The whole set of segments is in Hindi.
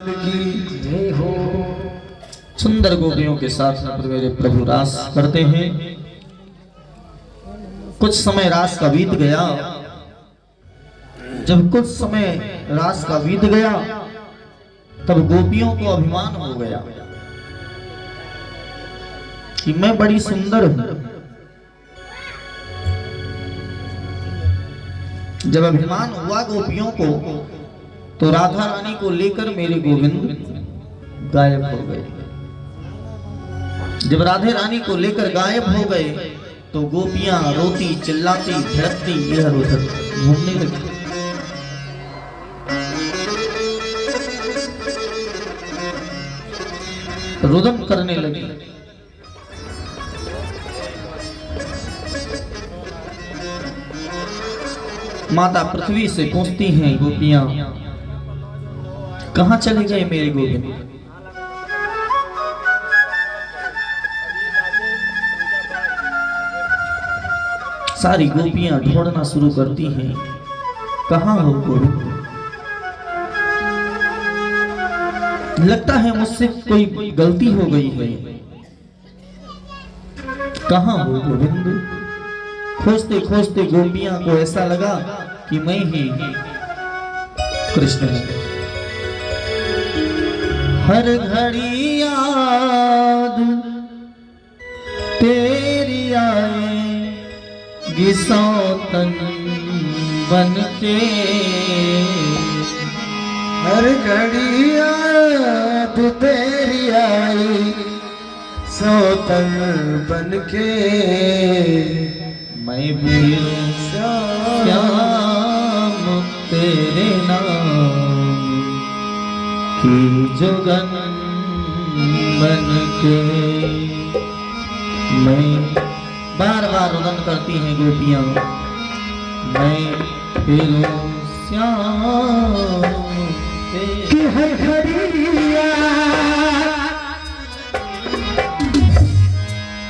की जय हो। सुंदर गोपियों के साथ मेरे प्रभु रास करते हैं। कुछ समय रास का बीत गया। जब कुछ समय रास का बीत गया तब गोपियों को अभिमान हो गया कि मैं बड़ी सुंदर हूं। जब अभिमान हुआ गोपियों को तो राधा रानी को लेकर मेरे गोविंद गायब हो गए। जब राधे रानी को लेकर गायब हो गए तो गोपियां रोती चिल्लाती भिड़कती इधर उधर घूमने लगी। रुदन करने लगी। माता पृथ्वी से पूछती हैं गोपियां, कहां चले गए मेरे गोविंद? सारी गोपियां ढूंढना शुरू करती हैं, कहां हो गोविंद? लगता है मुझसे कोई गलती हो गई है। कहां हो गोविंद? खोजते खोजते गोपियां को ऐसा लगा कि मैं ही कृष्ण हूं। हर घड़ी याद तेरी आएगी सौतन बनके। हर घड़ी याद तेरी आई सौतन बनके। मैं भी श्याम तेरे नाम की जुगन बनके। मैं बार बार रुदन करती हैं गोपियां, मैं फिरूं श्याम कि हर घड़िया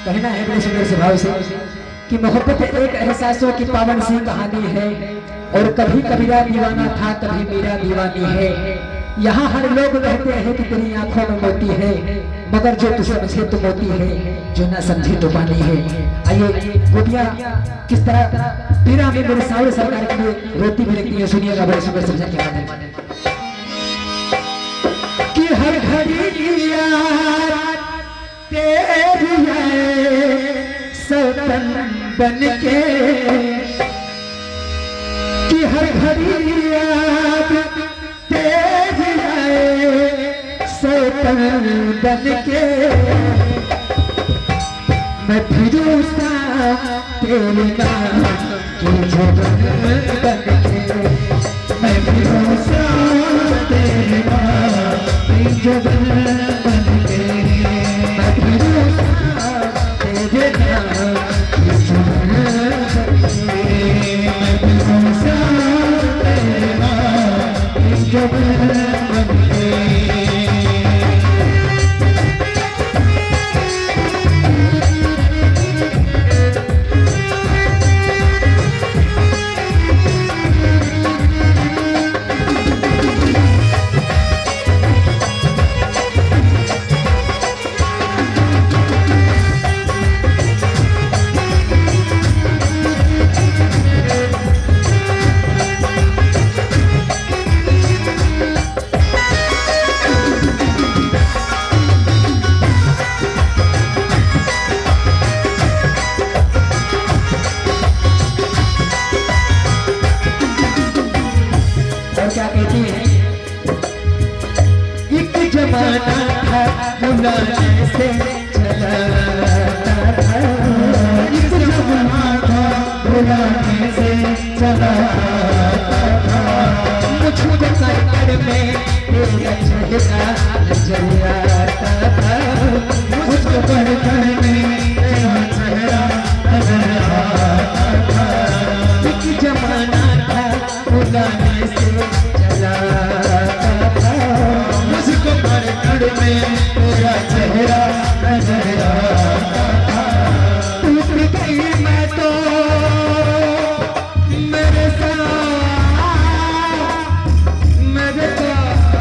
कहना है बड़े सुंदर से भाव से कि मोहब्बत एक एहसासों की पावन सी कहानी है। और कभी कबीरा दीवाना था, कभी मेरा दीवानी है। यहाँ हर लोग कहते हैं कि तेरी आंखों में मोती है, मगर जो तू समझे तो मोती है, जो ना समझे तो पानी है। आइए गोपियां किस तरह पीरा में मेरे सावरे सरकार के लिए रोती भी रखती है, सुनिएगा बड़े सुंदर समझा के बाद कि हर घड़ी याद तेरी है सौतन बनके। कि हर घड़ी याद तेरी है सौतन बनके। मैं फिरूं तेरे नाम की जुगन बनके। मैं फिरूं तेरे नाम की जुगन बनके। मैं फिरूं तेरे नाम की जुगन बनके। मैं फिरूं तेरे नाम की जुगन बनके। क्या कहती है? एक जमाना था बुलाने से चला था। एक जमाना था बुलाने से चला था। मुझको करकड़ में तेरा चेहरा नजर आता था। मुझको करकड़ में तेरा चेहरा नजर आता था। एक जमाना था बुलाने से मुझको करकड़ में तेरा चेहरा नजर आता था। टूट गई मैं तो मेरे साथ, मेरे साथ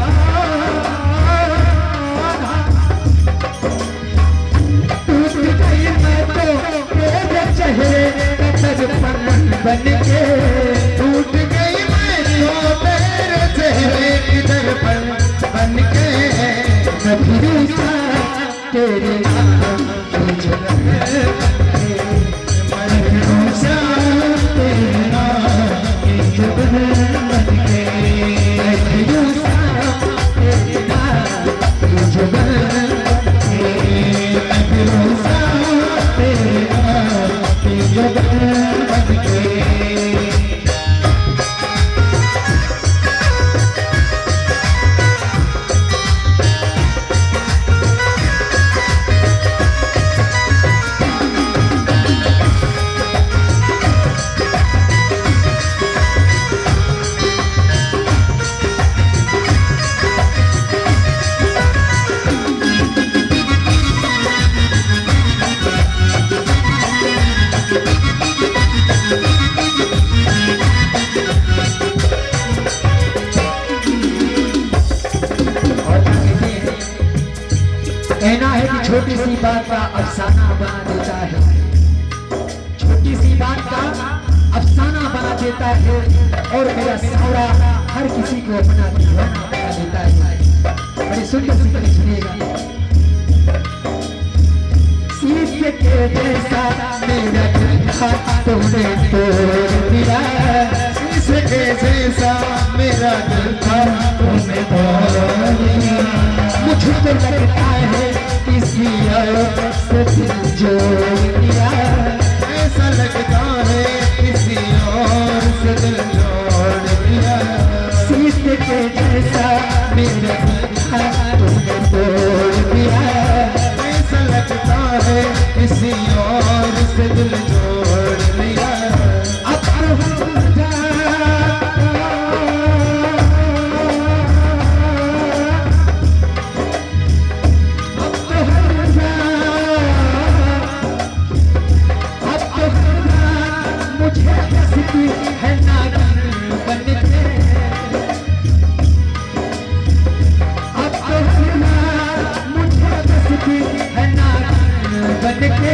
कहना है कि छोटी सी बात का अफसाना बना देता है, छोटी सी बात का अफसाना बना देता है, और मेरा सावरा हर किसी को अपना दीवाना बना देता है। बड़ी सुंदर सी कड़ी सुनिएगा। शीशे के जैसा मेरा दिल था तुमने तोड़ दिया, शीशे के जैसा मेरा दिल था तुमने तोड़ दिया। मुझको लगता है किसी और से दिल जोड़ दिया, ऐसा लगता है किसी और से दिल जोड़ दिया। शीशे के जैसा मेरा दिल था तुमने तोड़ दिया, ऐसा लगता है किसी और से दिल जोड़ लिया। अब तो हम मुझे हंसती है नागिन बनके, अब तो मुझे हंसती है नागिन बनके,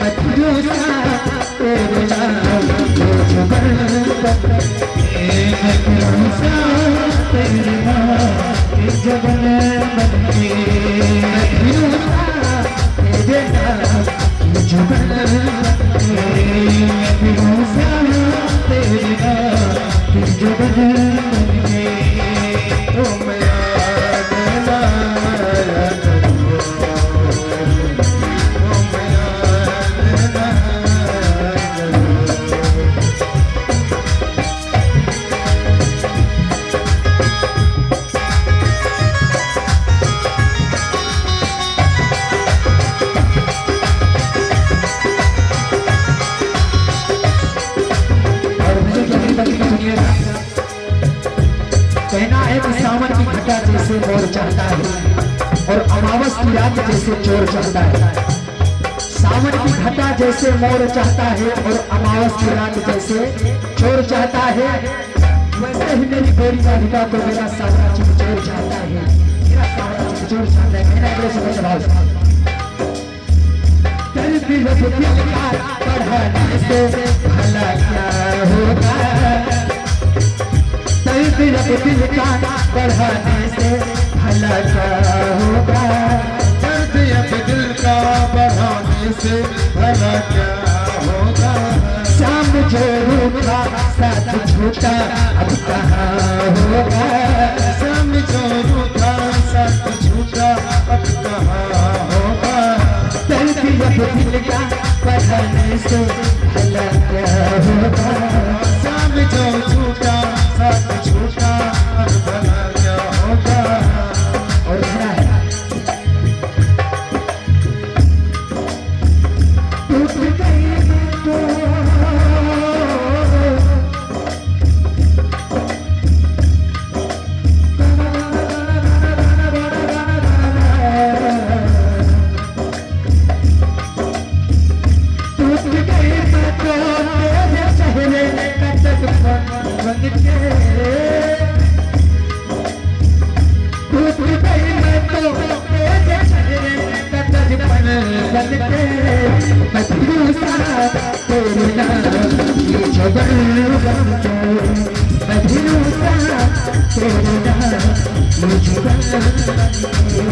मधुसा तेरे नाम को जुगल बनके, मधुसा तेरे नाम के जुगल बनके, मधुसा तेरे नाम के जुगल बनके, मधुसा तेरे नाम के जुगल बनके। तुम याद लाया करो, तुम याद लाया करो। और मुझे अगली बात की सुनिएगा। कहना है कि सावन की घटा जैसे मोर चाहता है, और अमावस की रात जैसे चोर चाहता है। सावन की घटा जैसे मोर चाहता है, और अमावस की रात जैसे चोर चाहता है, वैसे ही मेरी गोरी राधिका को मेरा सावरा चोर चाहता है, मेरा सावरा चोर चाहता है। कहना है बड़े सुंदर भाव से, दिल का बढ़ाने से भला क्या होगा, दिल का बढ़ाने से भला क्या होगा, दर्द अब दिल का बढ़ाने से भला क्या होगा। शाम जो रूठा साथ झूठा अब कहाँ होगा, समझो रूठा सच झूठा अब कहाँ होगा। दर्द अब दिल का बढ़ाने से भला क्या होगा, समझो झूठा सच झूठा अब भला क्या होगा। और कहना है टूट गई तो टूट गई तो तेरे चेहरे का दर्पण बन के, टूट गई मैं तो तेरे चेहरे का दर्पण बन के, मधुसा तेरे नाम की जुगल बनके, मधुसा तेरे नाम की जुगल बनके,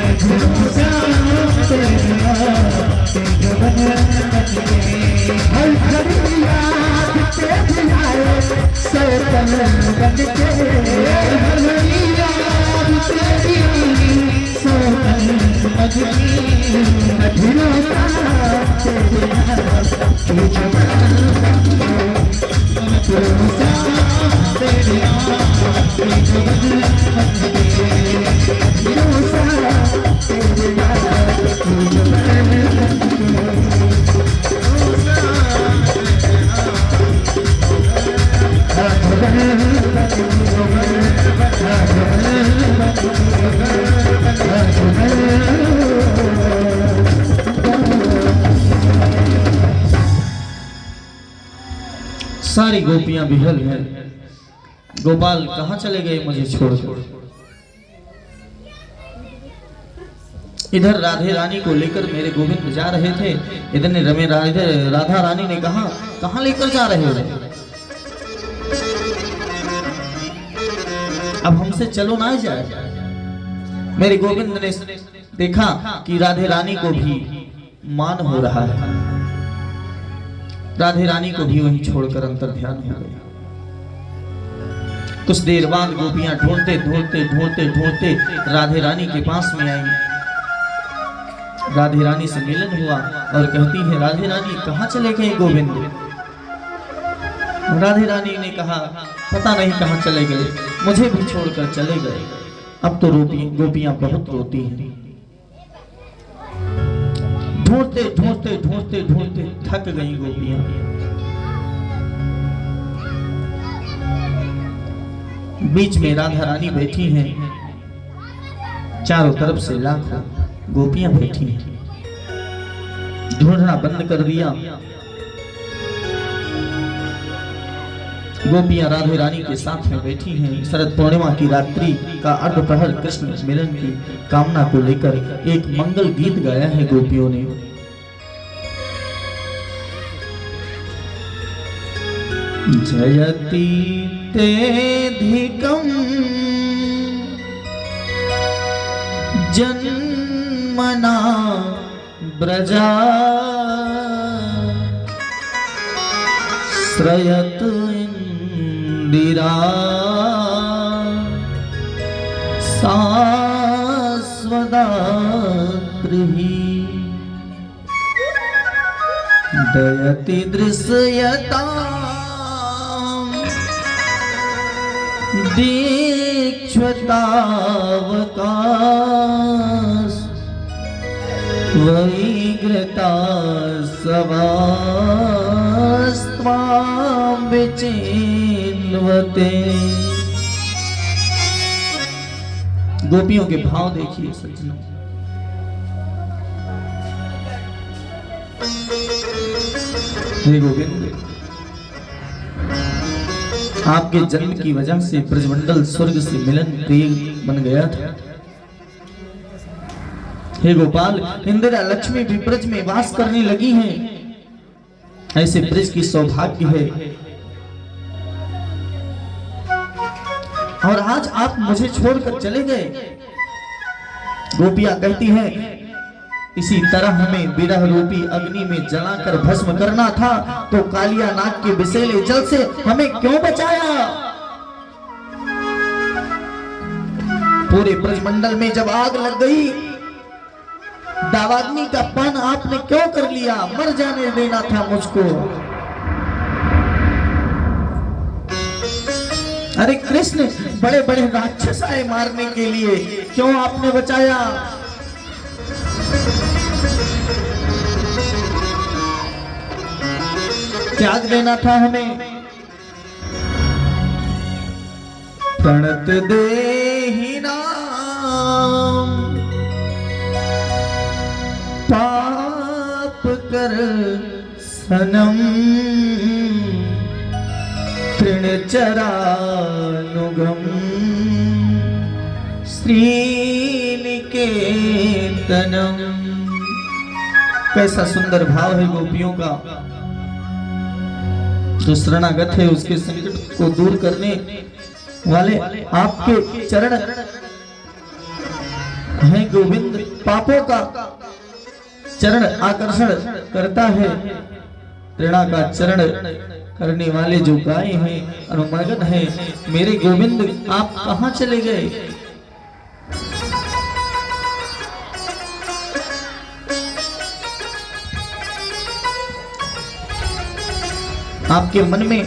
मधुसा तेरे नाम की जुगल बनके। हर घड़ी याद तेरी आए सैतन बनके, हर घड़ी याद तेरी सैतन बनके, मधुसा तेरे नाम की जुगल बनके, मधुसा तेरे नाम की जुगल बनके, मधुसा तेरे नाम की जुगल बनके। सारी गोपियां बिहल हैं। गोपाल कहाँ चले गए मुझे छोड़ छोड़। इधर राधे रानी को लेकर मेरे गोविंद जा रहे थे। इधर ने राधा रानी ने कहा, कहाँ लेकर जा रहे हो? अब हमसे चलो ना जाए। मेरे गोविंद ने देखा कि राधे रानी को भी मान हो रहा है, राधे रानी को भी वहीं छोड़कर अंतर ध्यान हो गया। कुछ देर बाद गोपियां ढूंढते ढूंढते ढूंढते ढूंढते राधे रानी के पास में आई। राधे रानी से मिलन हुआ और कहती है, राधे रानी कहाँ चले गए गोविंद? राधे रानी ने कहा, पता नहीं कहाँ चले गए, मुझे भी छोड़कर चले गए। अब तो गोपियां बहुत रोती हैं। ढूंढते ढूंढते ढूंढते ढूंढते थक गई गोपियां। बीच में राधा रानी बैठी हैं, चारों तरफ से लाखों गोपियां बैठी हैं। ढूंढना बंद कर दिया। गोपियां राधे रानी के साथ में बैठी हैं। शरद पूर्णिमा की रात्रि का अर्धप्रहर कृष्ण मिलन की कामना को लेकर एक मंगल गीत गाया है गोपियों ने। जयति तेधिकं जन्मना ब्रजा श्रयत इंदिरा शाश्वदात्रिः दयति दृश्यता दीक्षतावकाश वैग्रता सवास्त्वां विचिन्वते। गोपियों के भाव देखिए सज्जनों। हे गोविंद, आपके जन्म की वजह से ब्रजमंडल स्वर्ग से मिलन प्रिय बन गया था। हे गोपाल, इंदिरा लक्ष्मी भी ब्रज में वास करने लगी हैं। ऐसे ब्रज की सौभाग्य है। और आज आप मुझे छोड़कर चले गए। गोपियां कहती हैं, इसी तरह हमें विरह रूपी अग्नि में जलाकर भस्म करना था, तो कालिया नाग के विषैले जल से हमें क्यों बचाया? पूरे ब्रजमंडल में जब आग लग गई, दावाग्नि का पान आपने क्यों कर लिया? मर जाने देना था मुझको। अरे कृष्ण, बड़े बड़े राक्षस आए मारने के लिए, क्यों आपने बचाया? त्याग देना था हमें। प्रणत देहि नाम पाप कर सनम तृणचरानुगम श्रीनिकेतनम। कैसा सुंदर भाव है गोपियों का। जो शरणागत है उसके संकट को दूर करने वाले आपके चरण हैं गोविंद। पापों का चरण आकर्षण करता है, तृणा का चरण करने वाले जो गाय हैं, अनुमगन हैं। मेरे गोविंद, आप कहाँ चले गए? आपके मन में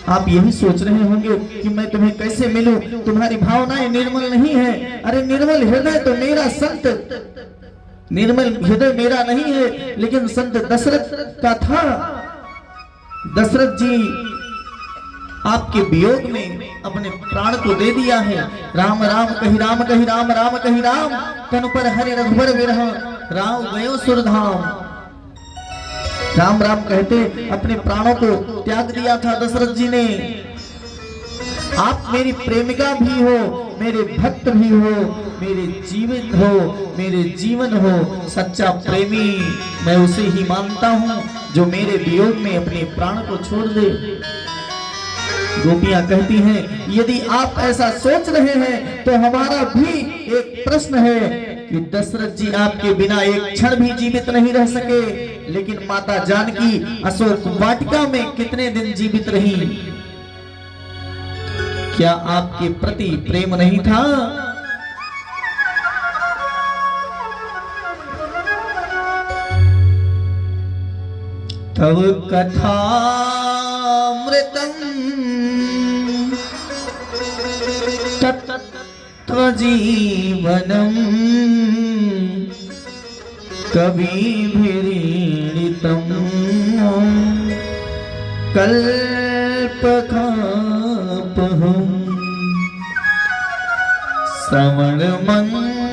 आप यही सोच रहे होंगे कि मैं तुम्हें कैसे मिलूं, तुम्हारी भावनाएं निर्मल नहीं है। अरे निर्मल हृदय तो मेरा संत, निर्मल हृदय मेरा नहीं है, लेकिन संत दशरथ का था। दशरथ जी आपके वियोग में अपने प्राण को दे दिया है। राम राम कही राम कही राम राम कही राम, तनु पर हरि रघुबर विरह राव गयो सुरधाम। राम राम कहते अपने प्राणों को त्याग दिया था दशरथ जी ने। आप मेरी प्रेमिका भी हो, मेरे भक्त भी हो, मेरे जीवित हो, मेरे जीवन हो। सच्चा प्रेमी मैं उसे ही मानता हूँ जो मेरे वियोग में अपने प्राण को छोड़ दे। गोपियां कहती हैं, यदि आप ऐसा सोच रहे हैं तो हमारा भी एक प्रश्न है कि दशरथ जी आपके बिना एक क्षण भी जीवित नहीं रह सके, लेकिन माता जानकी अशोक वाटिका में कितने दिन जीवित रही? क्या आपके प्रति प्रेम नहीं था? तव कथामृतम तत्त्वजीवनम कविभिरीडितम कल्पकापहम् श्रवणमङ्गलम्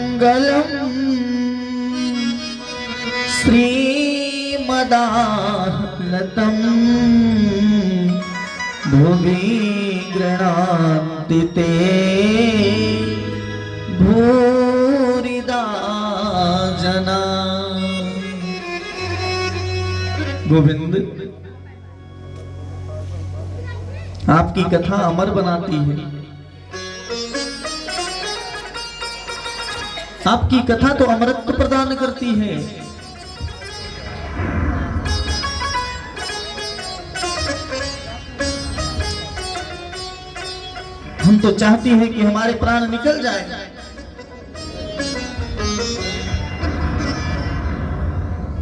श्रीमदाह्लतम् भुवि गृह्णान्ति ते भूरिदा जना। गोविंद, आपकी कथा अमर बनाती है। आपकी कथा तो अमरत्व प्रदान करती है। हम तो चाहते हैं कि हमारे प्राण निकल जाए,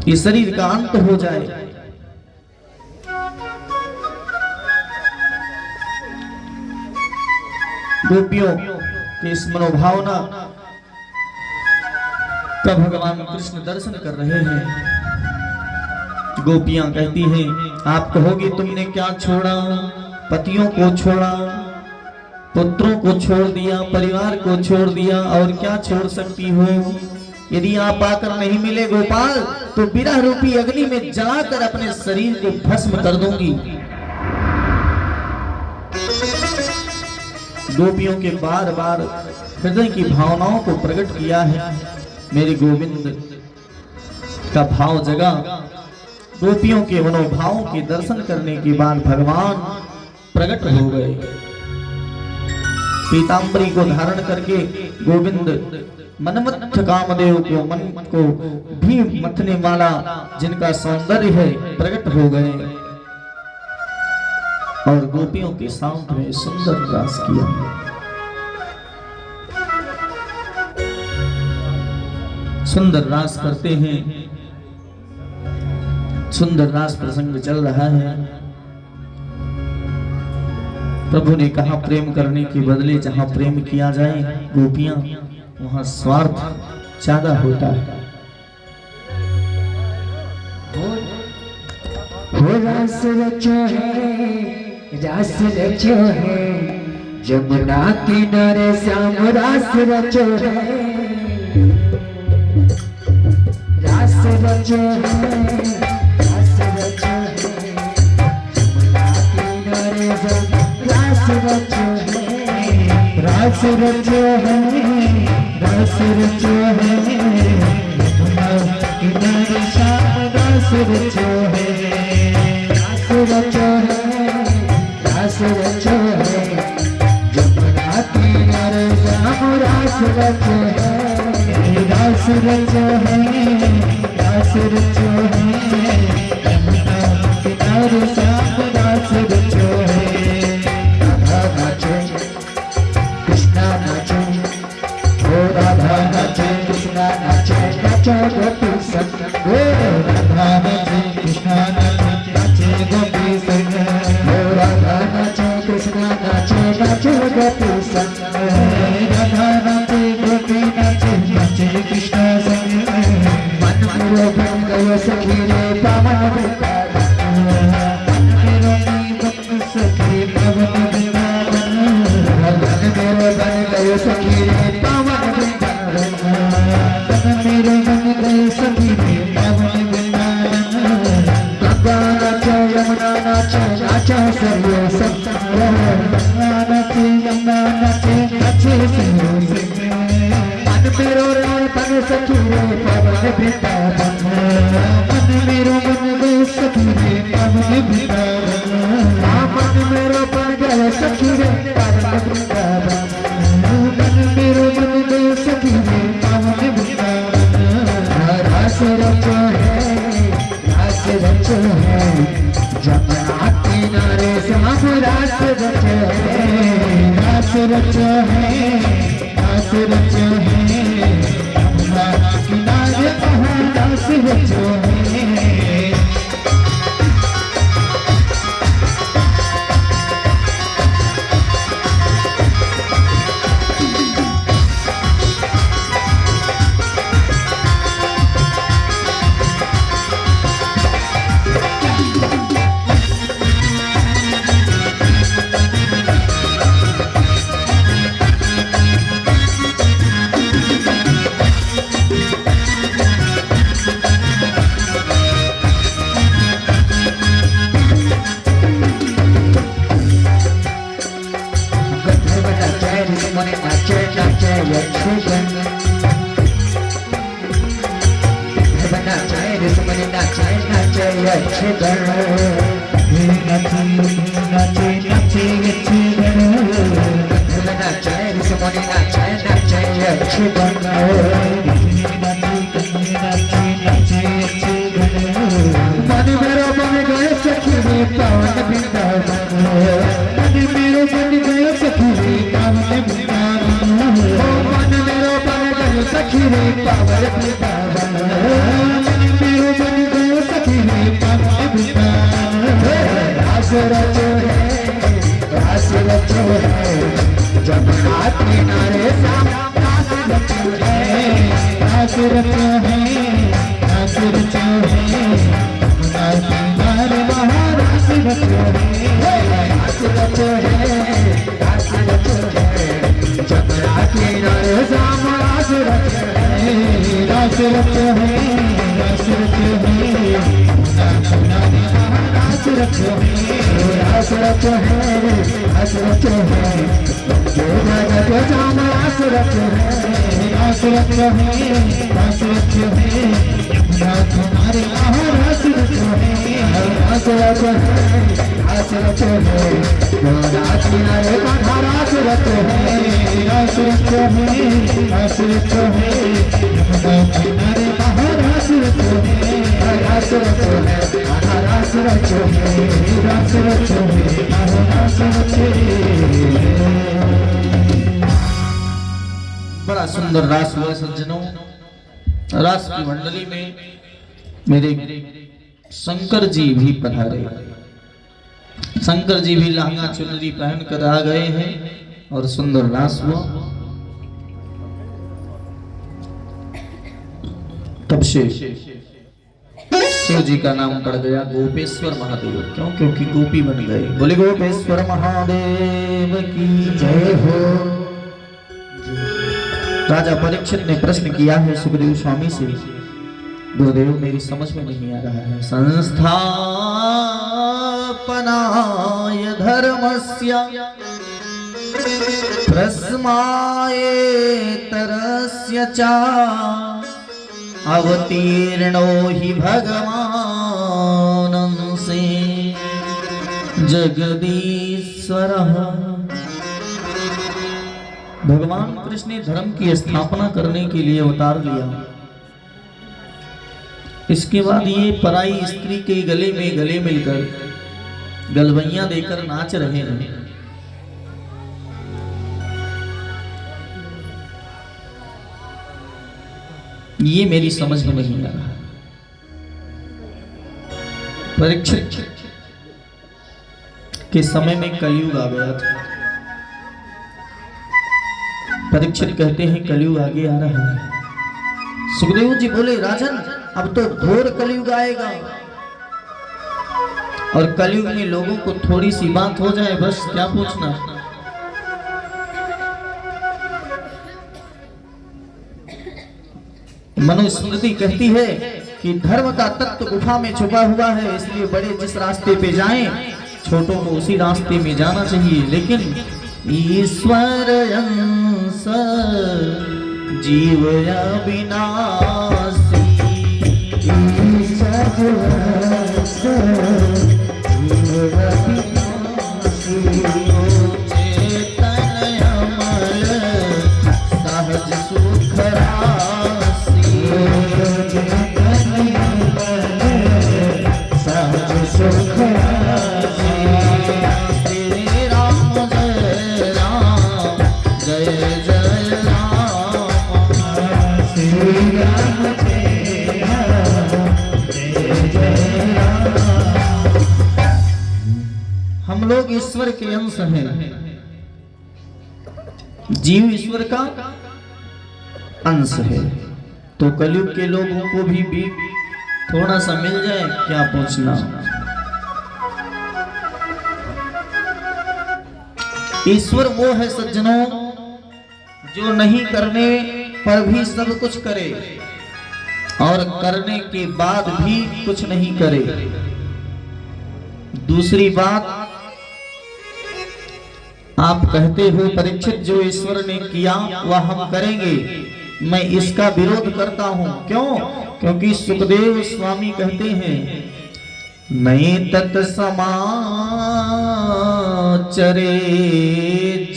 ये शरीर का अंत हो जाए। गोपियों के इस मनोभावना का भगवान कृष्ण दर्शन कर रहे हैं। गोपियां कहती हैं, आप कहोगे तुमने क्या छोड़ा? पतियों को छोड़ा, पुत्रों को छोड़ दिया, परिवार को छोड़ दिया, और क्या छोड़ सकती हो? यदि आप आकर नहीं मिले गोपाल तो विरह रूपी अग्नि में जलाकर अपने शरीर को भस्म कर दूंगी। गोपियों के बार बार हृदय की भावनाओं को प्रकट किया है। मेरे गोविंद का भाव जगा। गोपियों के मनोभावों के दर्शन करने के बाद भगवान प्रकट हो गए। पीतांबरी को धारण करके गोविंद मनमथ कामदेव को, मन को भी मथने वाला जिनका सौंदर्य है, प्रकट हो गए और गोपियों के साथ में सुंदर रास किया। सुंदर रास करते हैं। सुंदर रास प्रसंग चल रहा है। प्रभु ने कहा, प्रेम करने के बदले जहां प्रेम किया जाए गोपियां, वहां स्वार्थ ज्यादा होता है। हो रास रचो है, रास रचो है, जमुना किनारे श्याम रास रचो है। रास रचो है, रास रचो है, जमुना किनारे श्याम रास रचो है। रास रचो है, रास रचो है, यमुना किनारे श्याम रास रचो है। रास रचो है, रास रचो है, यमुना किनारे श्याम रास रचो है। रास रचो है, रास रचो है, यमुना किनारे श्याम रास रचो है। राधा नाचे, कृष्णा नाचे, ओ राधा नाचे, कृष्णा नाचे, नाचो गोपी संग। ओ राधा नाचे, कृष्णा नाचे, नाचे गोपी संग। ओ राधा नाचे, कृष्णा नाचे, नाचो गोपी संग। राधा नाचे, गोपी नाचे, नाचे कृष्णा संग। मन मेरो बन गयो सखी रे पावन वृंदावन। मन मेरो बन सखी पावन वृंदावन। मन मेरो बन गयो सखी रे पावन वृंदावन। मन मेरो बन गयो सखी रे पावन वृंदावन। गंगा नाचो, यमुना नाचो, नाचो सरयू संग। गंगा नाचे, सखी रे पवन वृंदावन मन मेरो बन गए सखी रे पवन वृंदावन मन मेरो बन गए सखी रे पवन वृंदावन मन मेरो बन गए सखी रे पवन वृंदावन रस रचो है जमुना किनारे श्याम रस रचो है रस रचो है यमुना किनारे कहाँ रस रचो है मन मेरो बन गए सखी रे पवन वृंदावन मन मेरो बन गए सखी रे पवन वृंदावन मन मेरो बन गए सखी रे पवन वृंदावन मन मेरो बन गए सखी रे पवन वृंदावन रस रचो है जमुना किनारे श्याम रस रचो है रस रचो है यमुना किनारे वहाँ रस रचो है रस रचो है जमुना किनारे श्याम रस रचो है रस रचो है यमुना किनारे वहाँ रस रचो है रस रचो है जो जगत श्याम रस रचो है रस रचो है यमुना किनारे वहाँ रस रचो है रस रचो है यमुना किनारे वहाँ रस रचो है रस रचो है यमुना किनारे वहाँ रस रचो है रस रचो है रस रचो है रस रचो है रस रचो बड़ा सुंदर रास हुआ सज्जनों। रास की मंडली में मेरे शंकर जी भी पधारे। शंकर जी भी लहंगा चुनरी पहन कर आ गए हैं और सुंदर रास हुआ। तब से शिव जी का नाम पड़ गया गोपेश्वर महादेव। क्यों? क्योंकि गोपी बन गए। बोले गोपेश्वर महादेव की जय हो। राजा परीक्षित ने प्रश्न किया है सुखदेव स्वामी से, गुरुदेव मेरी समझ में नहीं आ रहा है। संस्थापनाय धर्मस्य प्रस्मायेतरस्य च अवतीर्णो हि भगवानंसे जगदीश्वरः। भगवान कृष्ण ने धर्म की स्थापना करने के लिए अवतार लिया। इसके बाद ये पराई स्त्री के गले में गले मिलकर गलवैया देकर नाच रहे हैं। ये मेरी समझ में नहीं आ रहा। परीक्षित के समय में कलयुग आ गया था। परीक्षित कहते हैं कलयुग आगे आ रहा है। सुखदेव जी बोले राजन अब तो घोर कलयुग आएगा और कलयुग में लोगों को थोड़ी सी बात हो जाए बस क्या पूछना। मनुस्मृति कहती है कि धर्म का तत्व गुफा में छुपा हुआ है, इसलिए बड़े जिस रास्ते पे जाएं छोटों को उसी रास्ते में जाना चाहिए। लेकिन ईश्वर अंश जीव अविनाशी। ईशा जो हंस जीव अविनाशी। चेतन अमर सहज सुख राशि। सहज सुख राशि। श्री राम जय राम जय जय राम। श्री राम जय राम जय जय राम। हम लोग ईश्वर के अंश हैं, जीव ईश्वर का अंश है। तो कलयुग के लोगों को भी थोड़ा सा मिल जाए, क्या पूछना। ईश्वर वो है सज्जनों जो नहीं करने पर भी सब कुछ करे और करने के बाद भी कुछ नहीं करे। दूसरी बात, आप कहते हो परीक्षित जो ईश्वर ने किया वह हम करेंगे, मैं इसका विरोध करता हूं। क्यों? क्योंकि सुखदेव स्वामी कहते हैं नहीं तत्समाचरे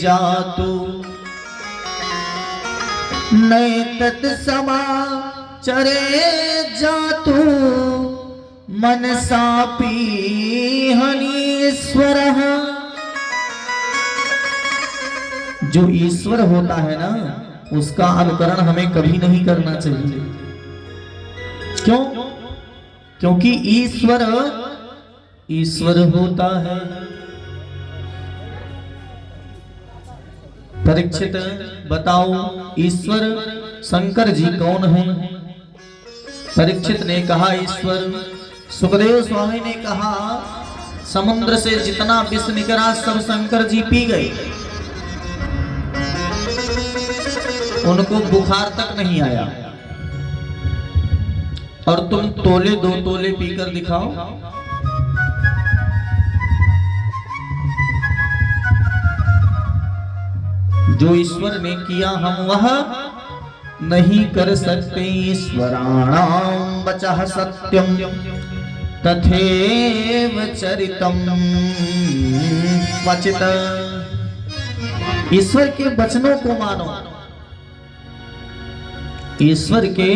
जातु, नहीं तत्समाचरे जातु मनसापि हनीश्वरः। जो ईश्वर होता है ना, उसका अनुकरण हमें कभी नहीं करना चाहिए। क्यों? क्योंकि ईश्वर ईश्वर होता है। परीक्षित बताओ, ईश्वर शंकर जी कौन है? परीक्षित ने कहा ईश्वर। सुखदेव स्वामी ने कहा समुद्र से जितना विष निकला सब शंकर जी पी गए, उनको बुखार तक नहीं आया। और तुम तोले 2 तोले पीकर दिखाओ। जो ईश्वर ने किया हम वह नहीं कर सकते। ईश्वराणां वचः सत्यम तथैव चरितम क्वचित्। ईश्वर के वचनों को मानो, ईश्वर के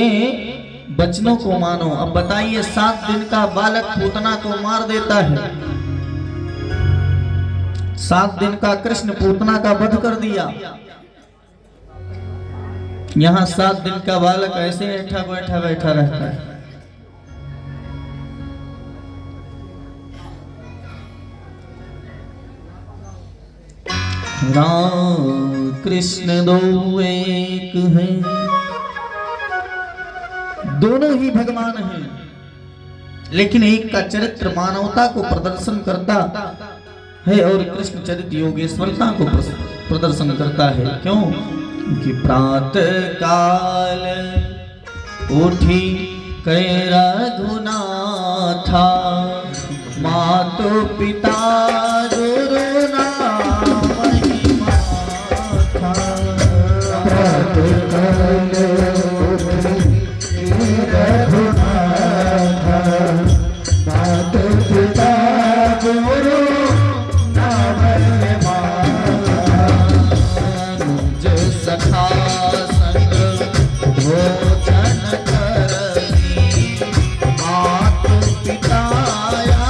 वचनों को मानो। अब बताइए, 7 दिन का बालक पूतना को मार देता है, 7 दिन का कृष्ण पूतना का वध कर दिया। यहाँ 7 दिन का बालक ऐसे बैठा रहता है। राम कृष्ण दो एक हैं, दोनों ही भगवान हैं, लेकिन एक का चरित्र मानवता को प्रदर्शन करता है और कृष्ण चरित्र योगेश्वरता को प्रदर्शन करता है। क्यों? कि प्रातः काल उठी कै रघुनाथा, मातु पिता गुरु नामहि माथा। प्रातः काल उठी रघुनाथा, मातु पिता गुरु नामहि माथा। जो सखा संग भोजन करनी, मातु पिताया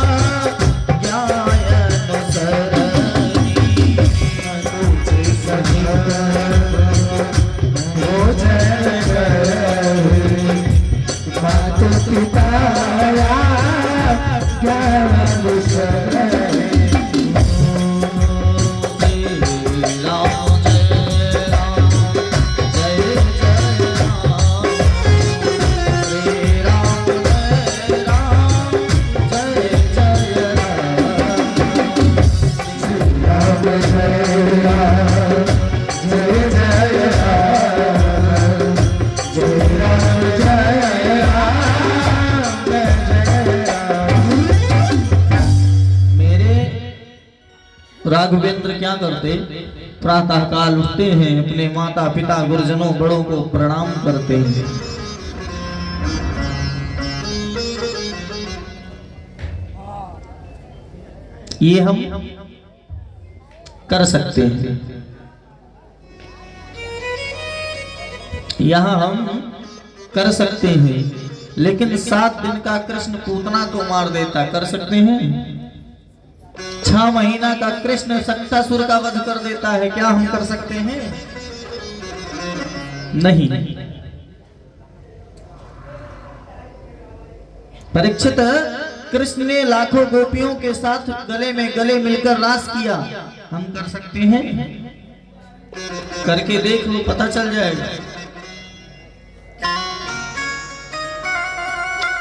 ज्ञान सरनी। अनुज सहित भोजन करनी, मातु पिताया ज्ञान सरनी। राघवेंद्र क्या करते? प्रातः काल उठते हैं, अपने माता पिता गुरुजनों बड़ों को प्रणाम करते हैं। ये हम कर सकते हैं। यहां हम कर सकते हैं, लेकिन 7 दिन का कृष्ण पूतना को मार देता, कर सकते हैं? 6 महीना का कृष्ण शक्तासुर का वध कर देता है, क्या हम कर सकते हैं? नहीं। परीक्षित, कृष्ण ने लाखों गोपियों के साथ गले में गले मिलकर रास किया, हम कर सकते हैं? करके देख लो, पता चल जाएगा।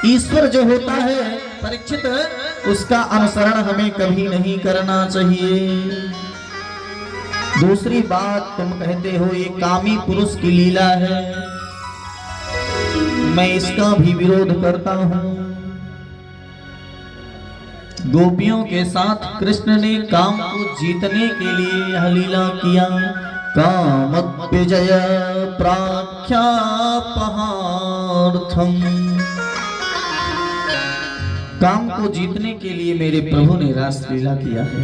ईश्वर जो होता है परीक्षित, उसका अनुसरण हमें कभी नहीं करना चाहिए। दूसरी बात, तुम कहते हो ये कामी पुरुष की लीला है, मैं इसका भी विरोध करता हूं। गोपियों के साथ कृष्ण ने काम को जीतने के लिए यह लीला किया। कामोपजय प्राख्यापहार्थम, काम को जीतने के लिए मेरे प्रभु ने रास लीला किया है।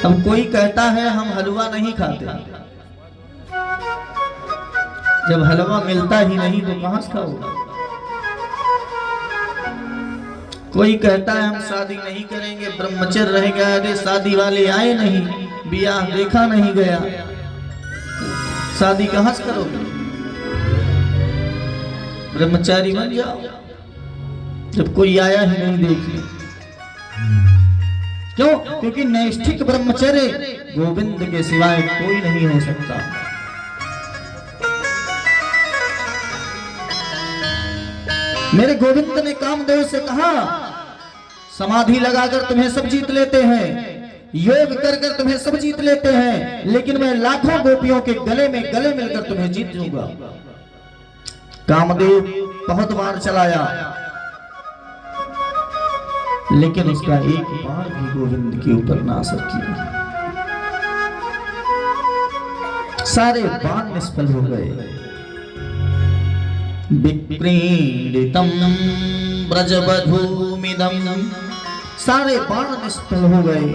अब कोई कहता है हम हलवा नहीं खाते, जब हलवा मिलता ही नहीं तो कहां से खाओगे? कोई कहता है हम शादी नहीं करेंगे, ब्रह्मचर्य रहेगा, अरे शादी वाले आए नहीं, ब्याह देखा नहीं गया, शादी कहां से करोगे? ब्रह्मचारी बन जाओ, जब कोई आया ही नहीं देखने। क्यों? क्योंकि नैष्ठिक ब्रह्मचर्य गोविंद के सिवाय कोई नहीं हो सकता। मेरे गोविंद ने कामदेव से कहा, समाधि लगाकर तुम्हें सब जीत लेते हैं, योग कर कर तुम्हें सब जीत लेते हैं, लेकिन मैं लाखों गोपियों के गले में गले मिलकर तुम्हें जीत लूंगा। कामदेव बहुत बार चलाया, लेकिन उसका एक बार भी गोविंद के ऊपर ना असर किया। सारे बाण निष्फल हो गए। विक्रीडितम ब्रजबधूमिदम, सारे बाण निष्फल हो गए।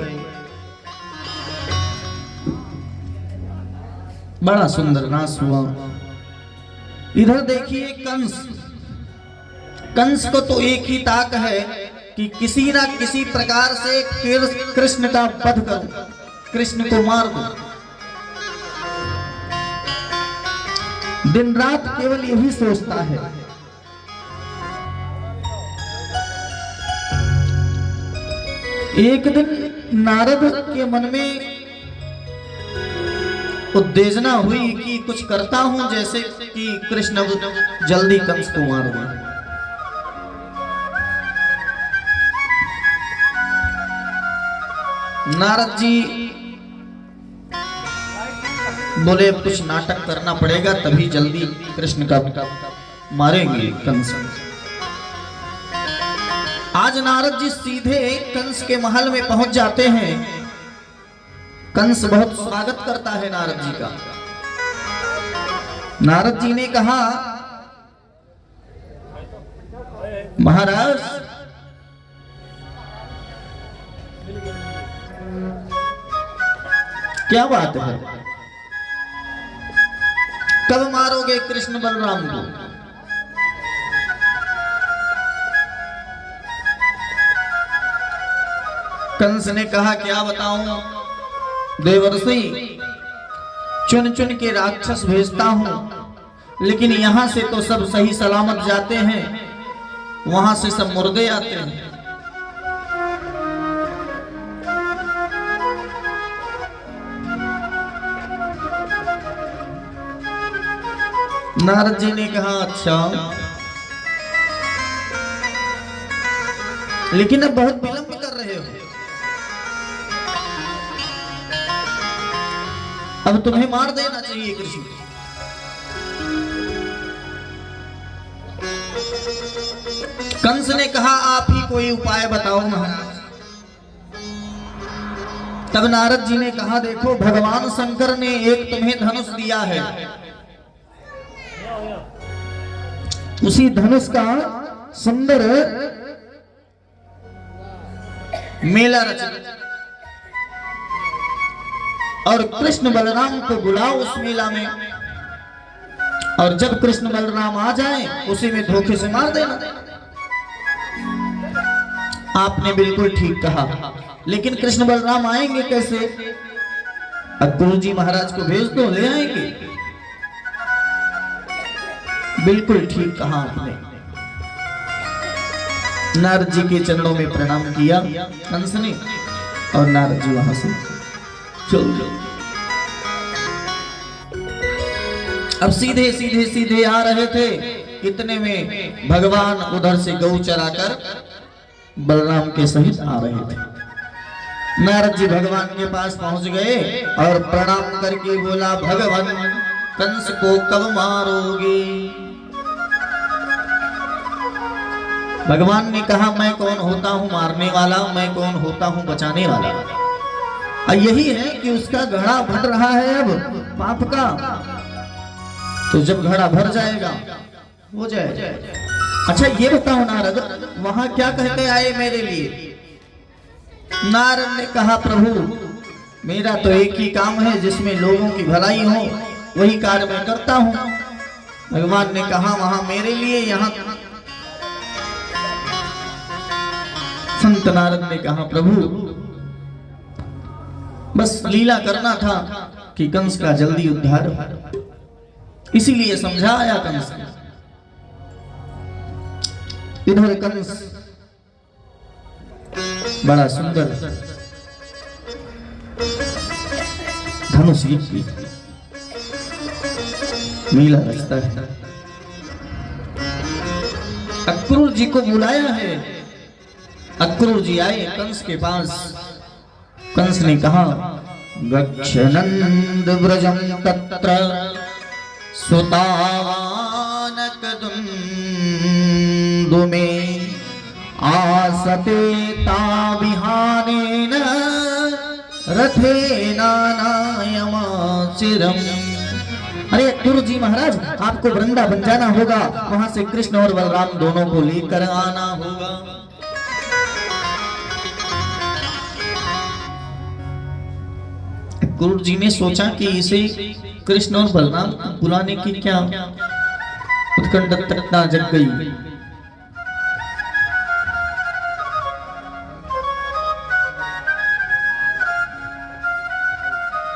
बड़ा सुंदर नाश हुआ। इधर देखिए कंस, कंस को तो एक ही ताक है कि किसी ना किसी प्रकार से कृष्ण का वध करो, कृष्ण को मार दो। दिन रात केवल यही सोचता है। एक दिन नारद के मन में उत्तेजना हुई कि कुछ करता हूं, जैसे कि कृष्ण जल्दी कंस को मार दे। नारद जी बोले कुछ नाटक करना पड़ेगा, तभी जल्दी कृष्ण का मारेंगे कंस। आज नारद जी सीधे कंस के महल में पहुंच जाते हैं। कंस बहुत स्वागत करता है नारद जी का। नारद जी ने कहा, महाराज क्या बात है, कब मारोगे कृष्ण बलराम को? कंस ने कहा, क्या बताऊं देवर्षि, चुन चुन के राक्षस भेजता हूं, लेकिन यहां से तो सब सही सलामत जाते हैं, वहां से सब मुर्दे आते हैं। नारद जी ने कहा, अच्छा, लेकिन अब बहुत विलंब कर रहे हो, अब तुम्हें मार देना चाहिए कृष्ण। कंस ने कहा, आप ही कोई उपाय बताओ महाराज। तब नारद जी ने कहा, देखो भगवान शंकर ने एक तुम्हें धनुष दिया है, उसी धनुष का सुंदर मेला रचा और कृष्ण बलराम को बुलाओ उस मेला में, और जब कृष्ण बलराम आ जाएं उसी में धोखे से मार देना। आपने बिल्कुल ठीक कहा, लेकिन कृष्ण बलराम आएंगे कैसे? अक्रूर जी महाराज को भेज दो, ले आएंगे। बिल्कुल ठीक कहा आपने। नारद जी के चरणों में प्रणाम किया कंस ने, और नारद जी वहां से चलो। अब सीधे सीधे सीधे आ रहे थे, इतने में भगवान उधर से गौ चराकर बलराम के सहित आ रहे थे। नारद जी भगवान के पास पहुंच गए और प्रणाम करके बोला, भगवान कंस को कब मारोगे? भगवान ने कहा, मैं कौन होता हूं मारने वाला, मैं कौन होता हूं बचाने वाला। और यही है कि उसका घड़ा भर रहा है अब पाप का, तो जब घड़ा भर जाएगा हो जाएगा। अच्छा ये बताओ नारद, वहां क्या कहते आए मेरे लिए? नारद ने कहा, प्रभु मेरा तो एक ही काम है जिसमें लोगों की भलाई हो, वही कार्य मैं करता हूं। भगवान ने कहा, वहां मेरे लिए, यहाँ संत नारद ने कहा, प्रभु बस लीला करना था कि कंस का जल्दी उद्धार हो, इसीलिए समझाया कंस। इधर कंस बड़ा सुंदर धनुष की मीला रचता है। अक्रूर जी को बुलाया है। अक्रूर जी आए कंस के पास। कंस ने कहा, गच्छनंद व्रजम तत्र सुतावानकदुन्दुमे आसते ताविहानेन रथेना नायमाचिरम। अरे अक्रूर जी महाराज, आपको वृंदावन जाना होगा, वहां से कृष्ण और बलराम दोनों को लेकर आना होगा। अक्रूर जी ने सोचा कि इसे कृष्ण और बलराम को बुलाने की क्या उत्कंठा जग गई।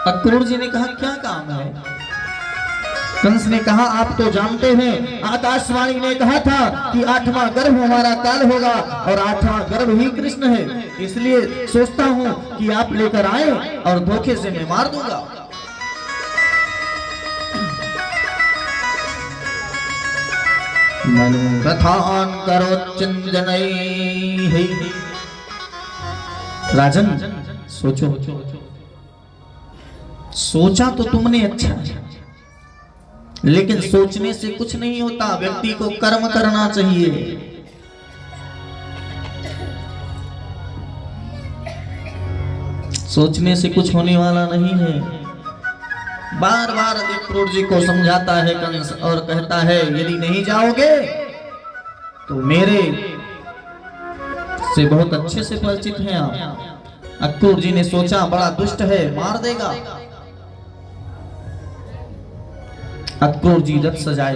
अक्रूर जी ने कहा, क्या काम है? कंस ने कहा, आप तो जानते हैं आकाशवाणी ने कहा था कि 8वां गर्भ हमारा काल होगा, और 8वां गर्भ ही कृष्ण है, इसलिए सोचता हूं कि आप लेकर आए और धोखे से मैं मार दूंगा। रथान करो चिंजनई। राजन सोचो, सोचा तो तुमने अच्छा, लेकिन सोचने से कुछ नहीं होता, व्यक्ति को कर्म करना चाहिए। सोचने से कुछ होने वाला नहीं है। बार बार अक्रूर जी को समझाता है कंस और कहता है, यदि नहीं जाओगे तो मेरे से बहुत अच्छे से परिचित हैं आप। अक्रूर जी ने सोचा, बड़ा दुष्ट है, मार देगा। अक्रूर जी रथ सजाए